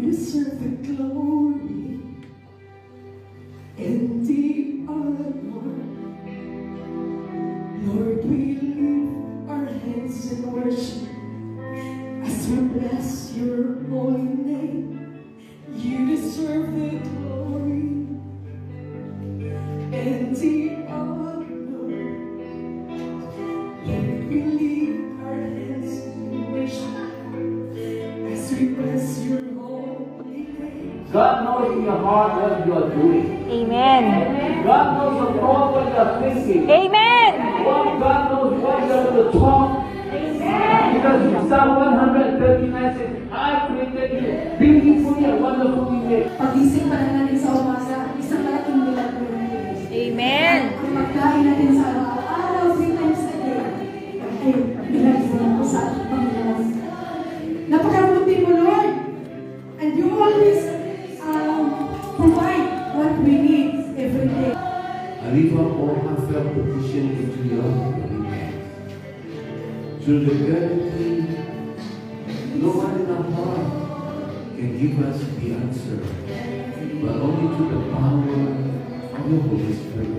deserve the glory and the honor. Lord, we lift our hands in worship as we bless your holy name. You deserve the glory and the honor. Lord, we lift our hands in worship as we bless your holy name. God knows in your heart what you are doing. Amen. God knows your thoughts, what you are thinking. Amen. God knows what you are going to talk. Because Psalm 139 says, I created you beautifully and wonderfully made. Pagising pa lang natin sa umaga, isang malaking milagro ng Diyos. Amen. Ang pagkain natin sa araw-araw, 3 times a day, ay milagro po sa ating Panginoon. Napakabuti mo, Lord. And you always provide what we need every day. I lift up all heartfelt petition into your holy hands. Through the guarantee, no one in our heart can give us the answer, but only through the power of the Holy Spirit.